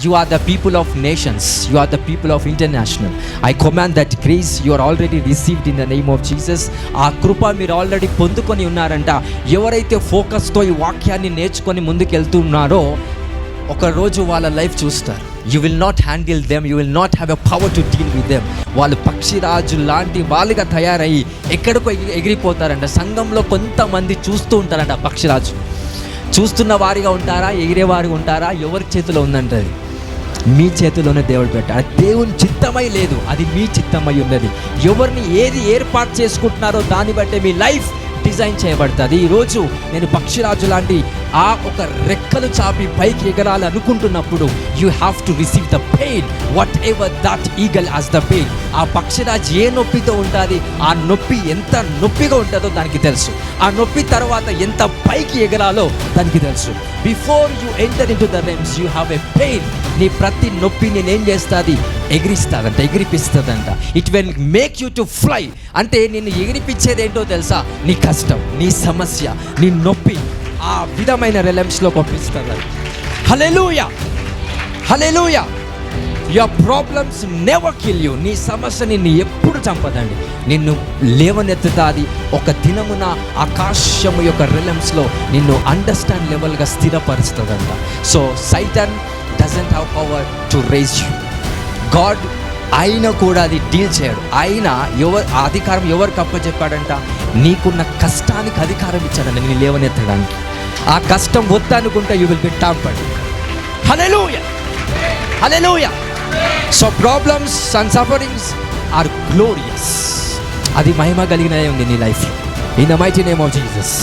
You are the people of nations. You are the people of international. I command that grace you are already received in the name of Jesus. ఆ కృప మీరు already పొందుకొని ఉన్నారంట. ఎవరైతే ఫోకస్తో ఈ వాక్యాన్ని నేర్చుకొని ముందుకెళ్తున్నారో ఒకరోజు వాళ్ళ లైఫ్ చూస్తారు. You will not handle them. You will not have a power to deal with them. వాళ్ళు పక్షిరాజు లాంటి వాళ్ళుగా తయారయ్యి ఎక్కడికో ఎగిరిపోతారంట. సంఘంలో కొంతమంది చూస్తూ ఉంటారంట. పక్షిరాజు చూస్తున్న వారిగా ఉంటారా, ఎగిరేవారిగా ఉంటారా, ఎవరి చేతిలో ఉందంటది? మీ చేతిలోనే దేవుడు పెట్టాడు. దేవుని చిత్తమై లేదు, అది మీ చిత్తమై ఉన్నది. ఎవరిని ఏది ఏర్పాటు చేసుకుంటున్నారో దాన్ని బట్టే మీ లైఫ్ డిజైన్ చేయబడుతుంది. ఈరోజు నేను పక్షిరాజు లాంటి ఆ ఒక రెక్కలు చాపి పైకి ఎగరాలి అనుకుంటున్నప్పుడు you have to receive the pain, whatever that eagle has the pain. ఆ పక్షిరాజు ఏ నొప్పితో ఉంటుంది, ఆ నొప్పి ఎంత నొప్పిగా ఉంటుందో దానికి తెలుసు. ఆ నొప్పి తర్వాత ఎంత పైకి ఎగరాలో దానికి తెలుసు. Before you enter in to the realms you have a pain. నీ ప్రతి నొప్పి నేనేం చేస్తుంది, ఎగిరిస్తుందంట, ఎగిరిపిస్తుందంట. It will make you to fly. అంటే నిన్ను ఎగిరిపించేది ఏంటో తెలుసా? నీ కష్టం, నీ సమస్య, నీ నొప్పి ఆ విధమైన రెలమ్స్లో పంపిస్తుంది. Hallelujah, hallelujah. Your problems never kill you. నీ సమస్య నిన్ను ఎప్పుడు చంపదండి, నిన్ను లేవనెత్తుతాది. ఒక దినమున ఆకాశము యొక్క రెలమ్స్లో నిన్ను అండర్స్టాండ్ లెవెల్గా స్థిరపరుస్తుందంట. So Satan doesn't have power to raise you. God ఆయన కూడా అది డీల్ చేయడు. ఆయన అధికారం ఎవరికి అప్పచెప్పాడంట? నీకున్న కష్టానికి అధికారం ఇచ్చాడంట నేను లేవనెత్తడానికి. ఆ కష్టం వద్దనుకుంటే you will be tampered. Hallelujah, hallelujah. So problems and sufferings are glorious. అది మహిమ కలిగినదే ఉంది నీ life. In the mighty name of Jesus.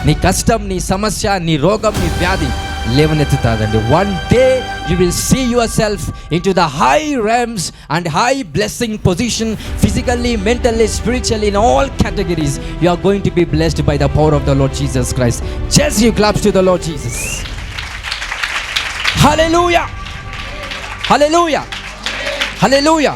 నీ కష్టం, నీ సమస్య, నీ రోగం, నీ వ్యాధి లేవనెత్తుతాదండి. One day you will see yourself into the high realms and high blessing position, physically, mentally, spiritually, in all categories. You are going to be blessed by the power of the Lord Jesus Christ. Just you claps to the Lord Jesus. Hallelujah, hallelujah, hallelujah.